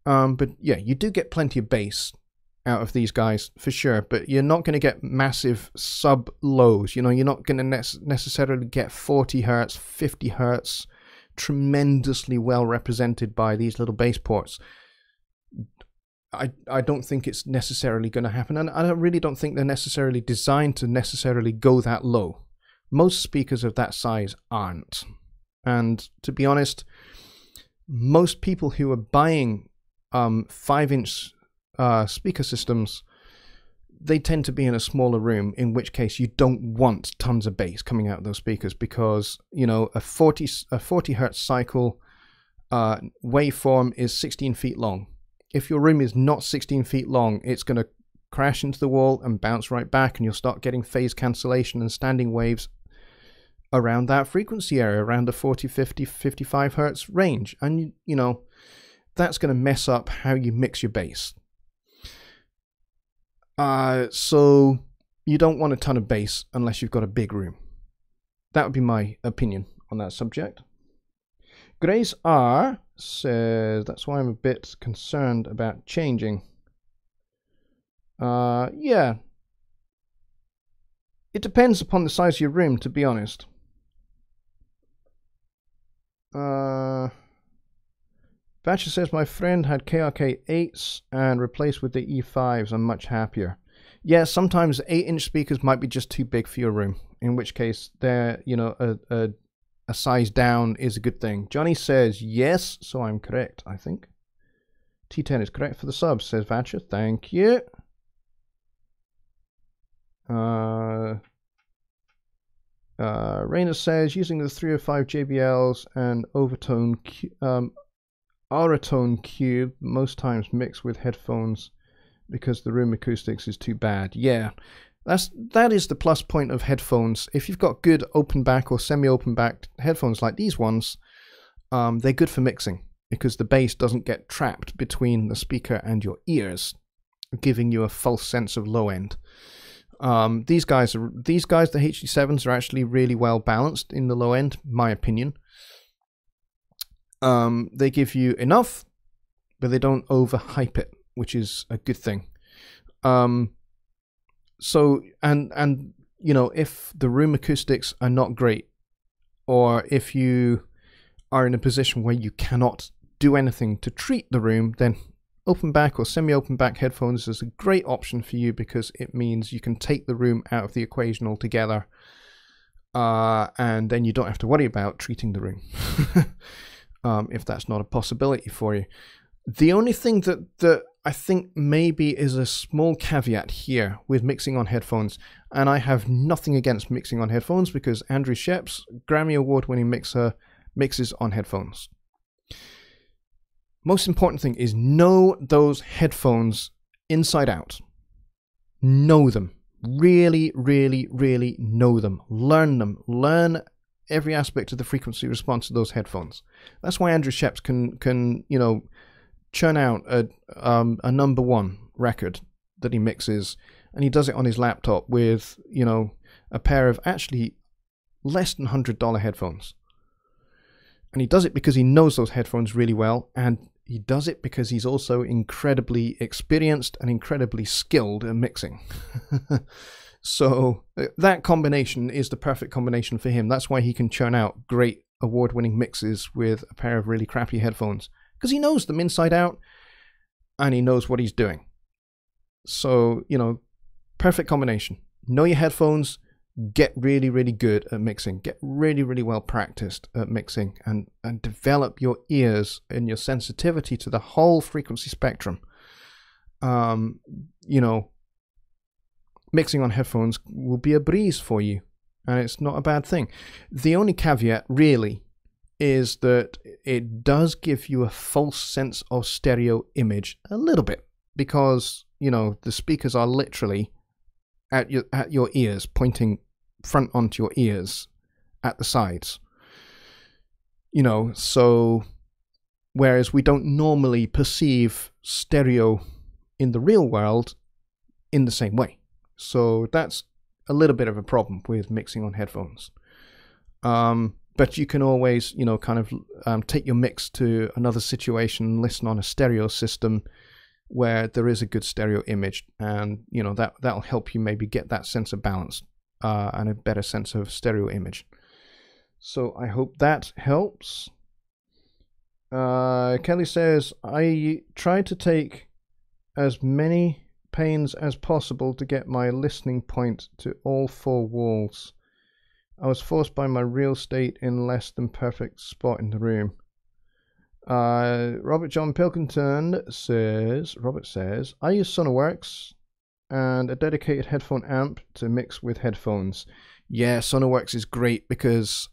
But yeah, you do get plenty of bass out of these guys for sure, but you're not going to get massive sub lows. You're not going to necessarily get 40 hertz, 50 hertz, tremendously well represented by these little bass ports. I don't think it's necessarily going to happen, and I really don't think they're necessarily designed to necessarily go that low. Most speakers of that size aren't, and to be honest, most people who are buying 5-inch speaker systems, they tend to be in a smaller room, in which case you don't want tons of bass coming out of those speakers, because a 40 hertz cycle waveform is 16 feet long. If your room is not 16 feet long, it's going to crash into the wall and bounce right back, and you'll start getting phase cancellation and standing waves around that frequency area, around the 40, 50, 55 hertz range, and that's going to mess up how you mix your bass. So you don't want a ton of bass unless you've got a big room. That would be my opinion on that subject. Grace R says, that's why I'm a bit concerned about changing. Yeah. It depends upon the size of your room, to be honest. Batcher says, my friend had KRK 8s and replaced with the E5s. I'm much happier. Yeah, sometimes 8-inch speakers might be just too big for your room, in which case they're, a size down is a good thing. Jonny says yes, so I'm correct, I think. T10 is correct for the subs, says Vatcher. Thank you. Rainer says, using the 305 JBLs and Aurotone Cube most times mix with headphones because the room acoustics is too bad. Yeah, that is the plus point of headphones. If you've got good open back or semi-open back headphones like these ones, they're good for mixing because the bass doesn't get trapped between the speaker and your ears, giving you a false sense of low end. These guys, the HD7s, are actually really well balanced in the low end, my opinion. They give you enough, but they don't overhype it, which is a good thing. So, and you know, if the room acoustics are not great, or if you are in a position where you cannot do anything to treat the room, then open back or semi-open back headphones is a great option for you because it means you can take the room out of the equation altogether, and then you don't have to worry about treating the room if that's not a possibility for you. The only thing that I think maybe is a small caveat here with mixing on headphones, and I have nothing against mixing on headphones because Andrew Sheps, Grammy Award-winning mixer, mixes on headphones. Most important thing is know those headphones inside out. Know them. Really, really, really know them. Learn them. Learn every aspect of the frequency response of those headphones. That's why Andrew Sheps can you know, churn out a #1 record that he mixes, and he does it on his laptop with, you know, a pair of actually less than $100 headphones. And he does it because he knows those headphones really well, and he does it because he's also incredibly experienced and incredibly skilled at mixing. So that combination is the perfect combination for him. That's why he can churn out great award-winning mixes with a pair of really crappy headphones, because he knows them inside out and he knows what he's doing. So, you know, perfect combination. Know your headphones, get really, really good at mixing, get really, really well practiced at mixing, and develop your ears and your sensitivity to the whole frequency spectrum. You know, mixing on headphones will be a breeze for you, and it's not a bad thing. The only caveat really is that it does give you a false sense of stereo image a little bit, because, you know, the speakers are literally at your ears, pointing front onto your ears at the sides. You know, so whereas we don't normally perceive stereo in the real world in the same way. So that's a little bit of a problem with mixing on headphones. But you can always, you know, kind of take your mix to another situation, listen on a stereo system where there is a good stereo image, and, you know, that'll help you maybe get that sense of balance and a better sense of stereo image. So I hope that helps. Kelly says, I tried to take as many pains as possible to get my listening point to all 4 walls. I was forced by my real estate in less than perfect spot in the room. Robert John Pilkington says, I use Sonarworks and a dedicated headphone amp to mix with headphones. Yeah, Sonarworks is great because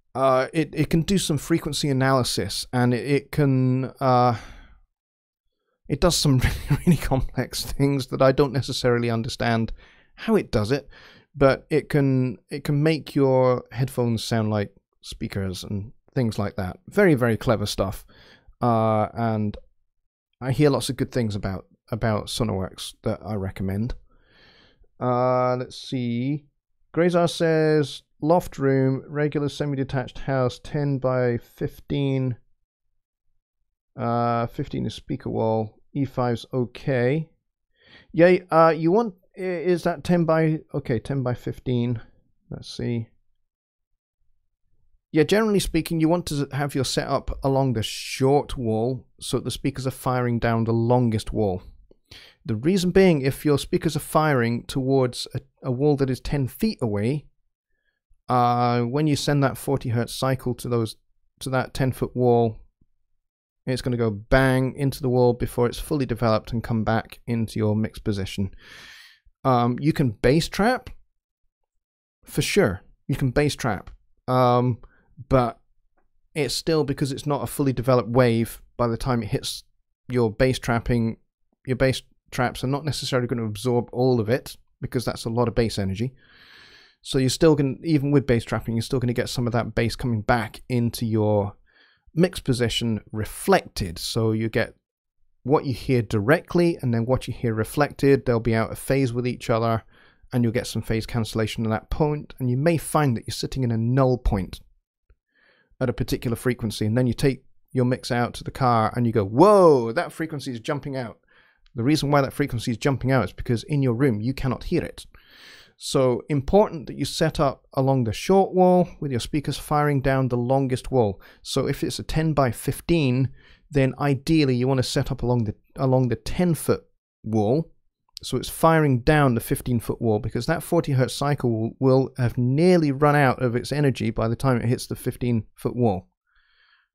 it can do some frequency analysis, and it can it does some really, really complex things that I don't necessarily understand how it does it, but it can make your headphones sound like speakers and things like that. Very, very clever stuff. And I hear lots of good things about Sonarworks that I recommend. Let's see. Grazar says, loft room, regular semi-detached house, 10 by 15. 15 is speaker wall. E5's okay. Yeah, you want, is that 10 by, okay, 10 by 15. Let's see. Yeah, generally speaking, you want to have your setup along the short wall so that the speakers are firing down the longest wall. The reason being, if your speakers are firing towards a wall that is 10 feet away, when you send that 40 hertz cycle to that 10-foot wall, it's going to go bang into the wall before it's fully developed and come back into your mix position. You can bass trap for sure, you can bass trap. But it's still, because it's not a fully developed wave, by the time it hits your bass trapping, your bass traps are not necessarily going to absorb all of it, because that's a lot of bass energy. So you're still going to, even with bass trapping, you're still going to get some of that bass coming back into your mix position reflected. So you get what you hear directly and then what you hear reflected. They'll be out of phase with each other, and you'll get some phase cancellation at that point. And you may find that you're sitting in a null point at a particular frequency, and then you take your mix out to the car and you go, whoa, that frequency is jumping out. The reason why that frequency is jumping out is because in your room you cannot hear it. So important that you set up along the short wall with your speakers firing down the longest wall. So if it's a 10 by 15, then ideally you want to set up along the 10-foot wall, so it's firing down the 15-foot wall, because that 40 hertz cycle will have nearly run out of its energy by the time it hits the 15-foot wall.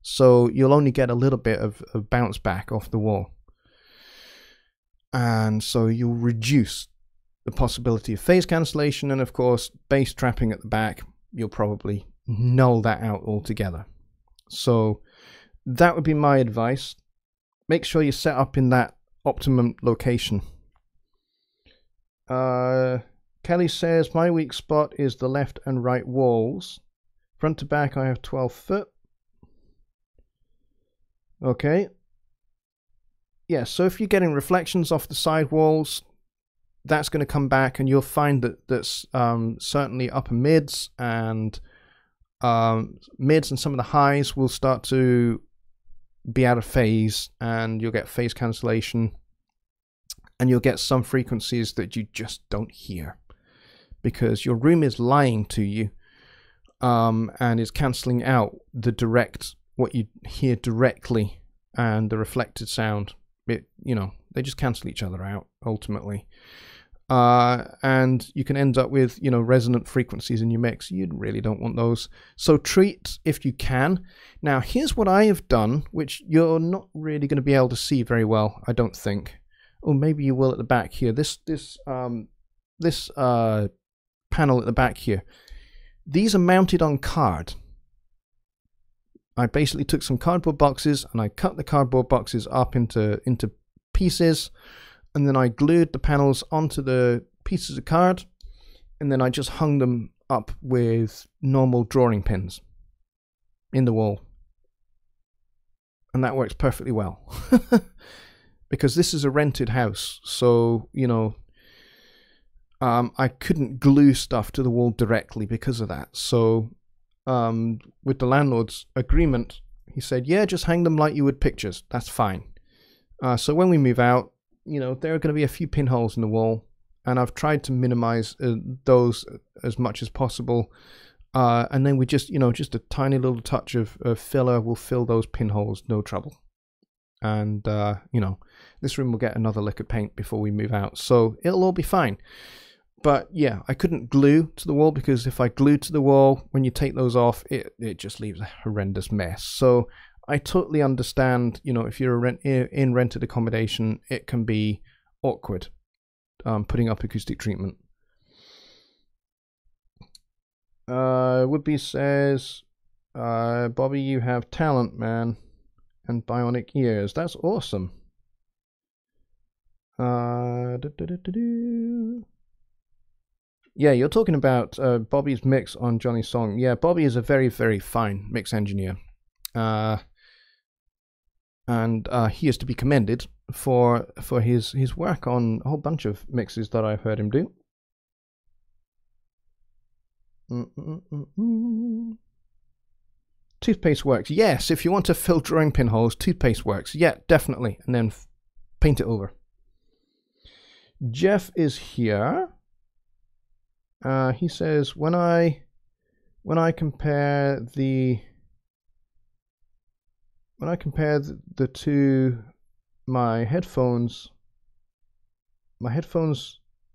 So you'll only get a little bit of bounce back off the wall. And so you'll reduce the possibility of phase cancellation, and of course bass trapping at the back, you'll probably null that out altogether. So that would be my advice. Make sure you set up in that optimum location. Kelly says, my weak spot is the left and right walls. Front to back I have 12 foot. Okay. Yeah, so if you're getting reflections off the side walls, that's going to come back, and you'll find that that's certainly upper mids and some of the highs will start to be out of phase, and you'll get phase cancellation, and you'll get some frequencies that you just don't hear because your room is lying to you, and is cancelling out the direct, what you hear directly, and the reflected sound. They just cancel each other out ultimately. And you can end up with, resonant frequencies in your mix. You really don't want those. So treat if you can. Now, here's what I have done, which you're not really going to be able to see very well, I don't think. Or maybe you will at the back here. This panel at the back here. These are mounted on card. I basically took some cardboard boxes and I cut the cardboard boxes up into pieces, and then I glued the panels onto the pieces of card, and then I just hung them up with normal drawing pins in the wall. And that works perfectly well. Because this is a rented house, so, I couldn't glue stuff to the wall directly because of that. So with the landlord's agreement, he said, yeah, just hang them like you would pictures. That's fine. So when we move out, there are going to be a few pinholes in the wall, and I've tried to minimize those as much as possible. And then we just a tiny little touch of filler will fill those pinholes, no trouble. And, this room will get another lick of paint before we move out, so it'll all be fine. But yeah, I couldn't glue to the wall, because if I glued to the wall, when you take those off, it just leaves a horrendous mess. So I totally understand, if you're in rented accommodation, it can be awkward putting up acoustic treatment. Woodby says, Bobby, you have talent, man, and bionic ears. That's awesome. Yeah, you're talking about Bobby's mix on Jonny's song. Yeah, Bobby is a very, very fine mix engineer. And he is to be commended for his work on a whole bunch of mixes that I've heard him do. Toothpaste works. Yes, if you want to fill drawing pinholes, toothpaste works. Yeah, definitely. And then paint it over. Jeff is here. He says, when I compare the two, my headphones,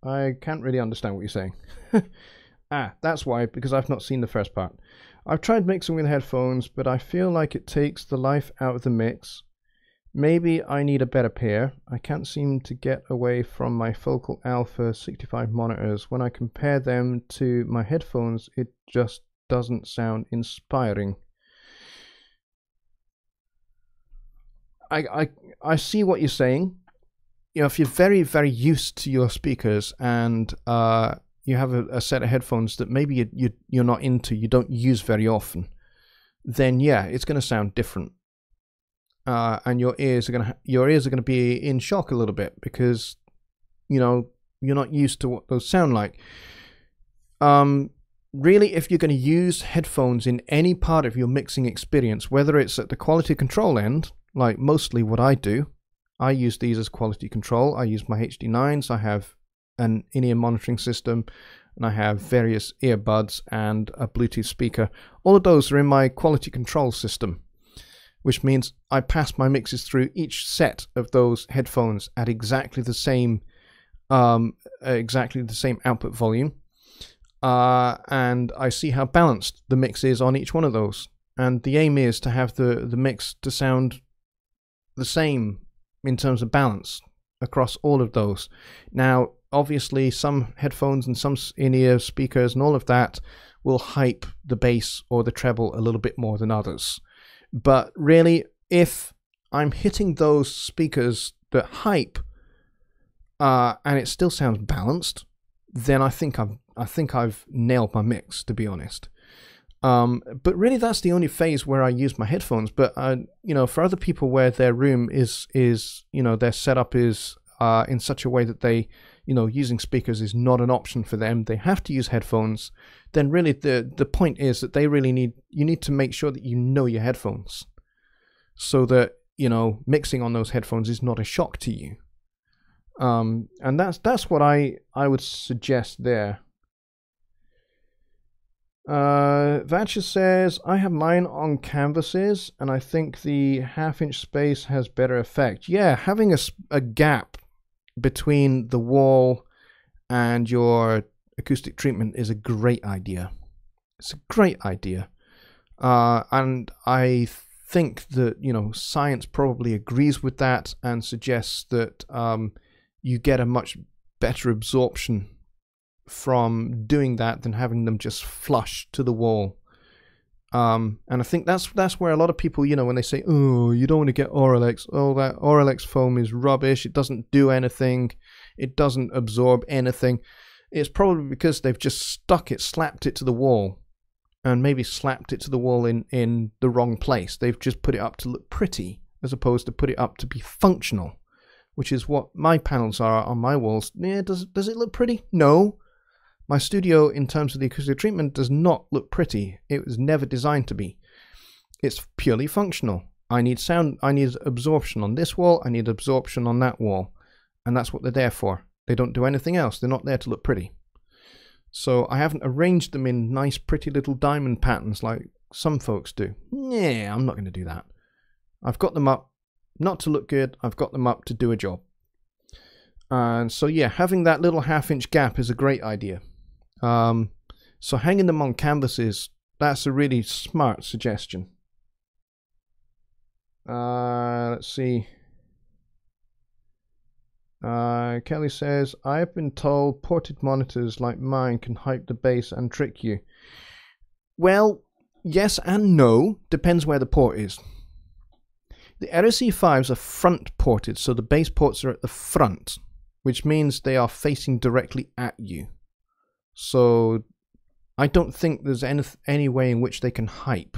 I can't really understand what you're saying. That's why, because I've not seen the first part. I've tried mixing with headphones, but I feel like it takes the life out of the mix. Maybe I need a better pair. I can't seem to get away from my Focal Alpha 65 monitors. When I compare them to my headphones, it just doesn't sound inspiring. I see what you're saying. You know, if you're very, very used to your speakers and you have a set of headphones that maybe you're not into, you don't use very often, then yeah, it's going to sound different. And your ears are gonna be in shock a little bit because, you know, you're not used to what those sound like. Really, if you're going to use headphones in any part of your mixing experience, whether it's at the quality control end, like mostly what I do, I use these as quality control. I use my HD9s. I have an in-ear monitoring system, and I have various earbuds and a Bluetooth speaker. All of those are in my quality control system, which means I pass my mixes through each set of those headphones at exactly the same output volume, and I see how balanced the mix is on each one of those. And the aim is to have the mix to sound the same in terms of balance across all of those. Now, obviously, some headphones and some in-ear speakers and all of that will hype the bass or the treble a little bit more than others. But really, if I'm hitting those speakers that hype and it still sounds balanced, then I think I've nailed my mix, to be honest. But really, that's the only phase where I use my headphones. But you know, for other people where their room is you know, their setup is in such a way that they, you know, using speakers is not an option for them, they have to use headphones, then really the point is that you need to make sure that you know your headphones, so that, you know, mixing on those headphones is not a shock to you. And that's what I would suggest there. Vatcher says, I have mine on canvases and I think the 1/2-inch space has better effect. Yeah, having a gap between the wall and your acoustic treatment is a great idea. It's a great idea. And I think that, you know, science probably agrees with that and suggests that you get a much better absorption from doing that than having them just flush to the wall. And I think that's where a lot of people, you know, when they say, oh, you don't want to get Auralex, oh, that Auralex foam is rubbish, it doesn't do anything, it doesn't absorb anything, it's probably because they've just slapped it to the wall, and maybe slapped it to the wall in the wrong place. They've just put it up to look pretty, as opposed to put it up to be functional, which is what my panels are on my walls. Yeah, does it look pretty? No. My studio, in terms of the acoustic treatment, does not look pretty. It was never designed to be. It's purely functional. I need sound, I need absorption on this wall, I need absorption on that wall. And that's what they're there for. They don't do anything else. They're not there to look pretty. So I haven't arranged them in nice, pretty little diamond patterns like some folks do. Yeah, I'm not going to do that. I've got them up not to look good. I've got them up to do a job. And so yeah, having that little 1/2-inch gap is a great idea. So hanging them on canvases, that's a really smart suggestion. Let's see. Kelly says, I've been told ported monitors like mine can hype the bass and trick you. Well, yes and no. Depends where the port is. The RSE5s are front ported, so the bass ports are at the front, which means they are facing directly at you. So I don't think there's any way in which they can hype.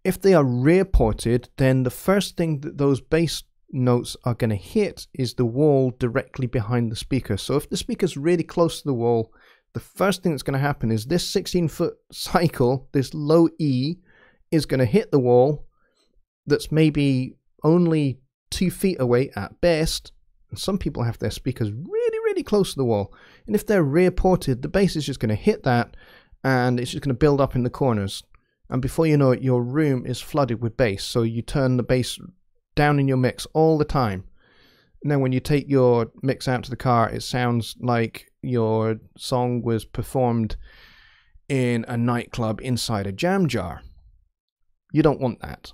If they are rear ported, then the first thing that those bass notes are going to hit is the wall directly behind the speaker. So if the speaker's really close to the wall, the first thing that's going to happen is this 16-foot cycle, this low E, is going to hit the wall that's maybe only 2 feet away at best. And some people have their speakers really close to the wall. And if they're rear ported, the bass is just going to hit that and it's just going to build up in the corners. And before you know it, your room is flooded with bass. So you turn the bass down in your mix all the time. And then when you take your mix out to the car, it sounds like your song was performed in a nightclub inside a jam jar. You don't want that.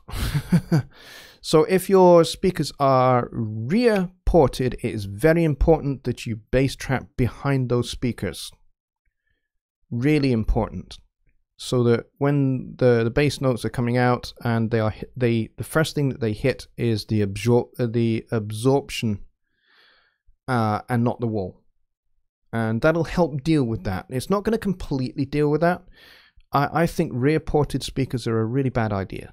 So if your speakers are rear ported, it is very important that you bass trap behind those speakers. Really important. So that when the bass notes are coming out and the first thing that they hit is the absorption and not the wall. And that'll help deal with that. It's not going to completely deal with that. I think rear ported speakers are a really bad idea.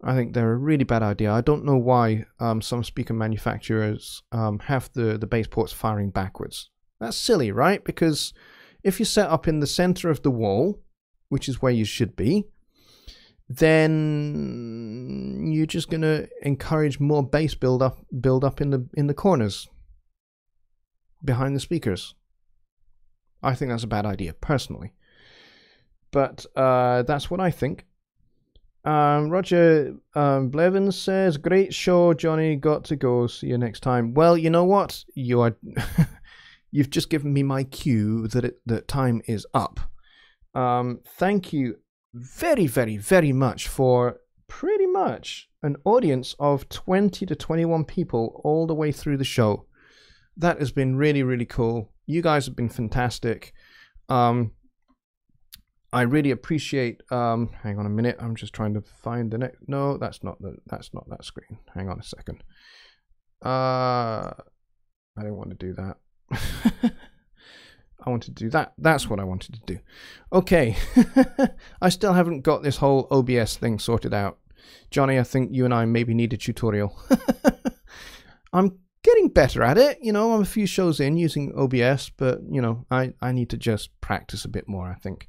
I think they're a really bad idea. I don't know why some speaker manufacturers have the bass ports firing backwards. That's silly, right? Because if you set up in the center of the wall, which is where you should be, then you're just going to encourage more bass build up in the corners behind the speakers. I think that's a bad idea, personally. But that's what I think. Roger Blevins says, great show, Johnny. Got to go. See you next time. Well, you know what? You are you've just given me my cue that time is up. Thank you very, very, very much for pretty much an audience of 20 to 21 people all the way through the show. That has been really, really cool. You guys have been fantastic. I really appreciate. Hang on a minute. I'm just trying to find the next. No, that's not that screen. Hang on a second. I don't want to do that. I wanted to do that. That's what I wanted to do. Okay. I still haven't got this whole OBS thing sorted out. Johnny, I think you and I maybe need a tutorial. I'm getting better at it. You know, I'm a few shows in using OBS, but, you know, I need to just practice a bit more, I think.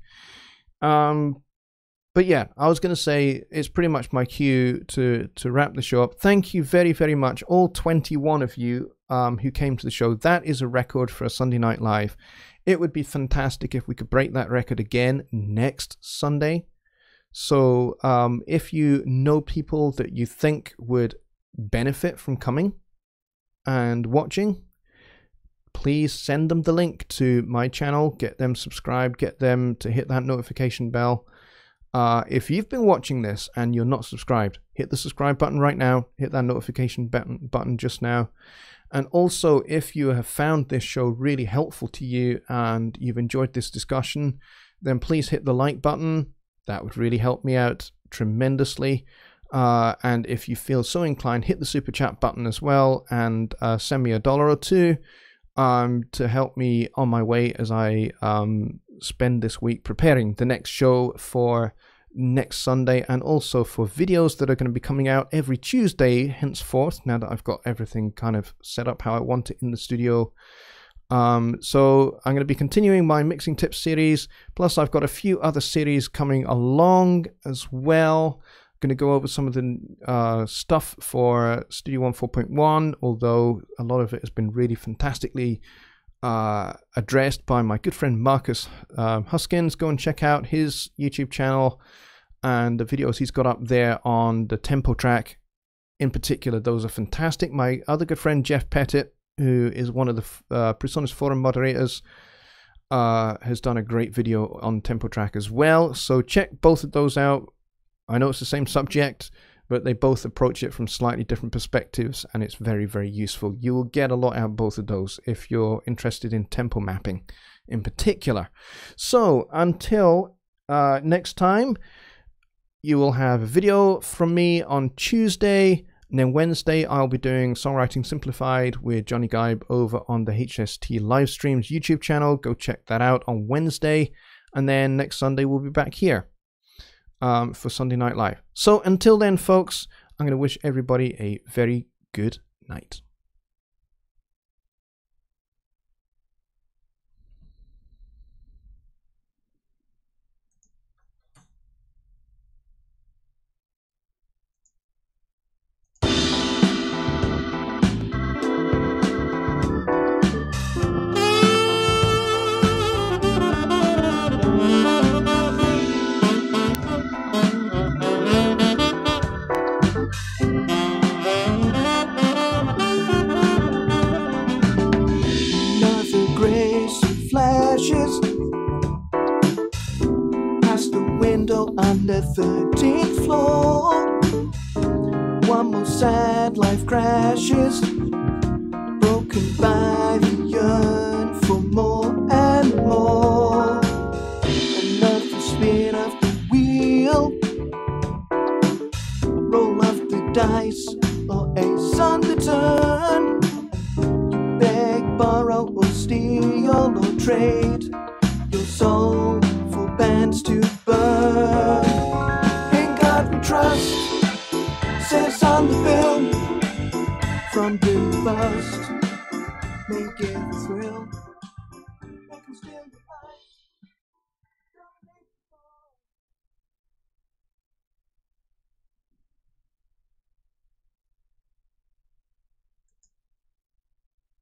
But yeah, I was going to say it's pretty much my cue to wrap the show up. Thank you very, very much, all 21 of you who came to the show. That is a record for a Sunday Night Live. It would be fantastic if we could break that record again next Sunday. So if you know people that you think would benefit from coming and watching, please send them the link to my channel, get them subscribed, get them to hit that notification bell. If you've been watching this and you're not subscribed, hit the subscribe button right now, hit that notification button just now. And also, if you have found this show really helpful to you and you've enjoyed this discussion, then please hit the like button. That would really help me out tremendously. And if you feel so inclined, hit the super chat button as well and send me $1 or $2 to help me on my way as I spend this week preparing the next show for next Sunday, and also for videos that are going to be coming out every Tuesday henceforth, now that I've got everything kind of set up how I want it in the studio. So I'm going to be continuing my mixing tips series, plus I've got a few other series coming along as well. Going to go over some of the stuff for Studio One 4.1, although a lot of it has been really fantastically addressed by my good friend Marcus Huskins. Go and check out his YouTube channel and the videos he's got up there on the tempo track in particular. Those are fantastic. My other good friend Jeff Pettit, who is one of the Presonus Forum moderators, has done a great video on tempo track as well. So check both of those out. I know it's the same subject, but they both approach it from slightly different perspectives, and it's very, very useful. You will get a lot out of both of those if you're interested in tempo mapping in particular. So until next time, you will have a video from me on Tuesday, and then Wednesday I'll be doing Songwriting Simplified with Jonny Geib over on the HST Livestreams YouTube channel. Go check that out on Wednesday, and then next Sunday we'll be back here for Sunday Night Live. So until then, folks, I'm going to wish everybody a very good night. Past the window on the 13th floor, sad life crashes, broken by the yearn for more and more. Another spin of the wheel, roll of the dice, or ace on the turn. You beg, borrow, or steal, or trade your soul for bands to burn. In God we trust, says on the bill, from the bust.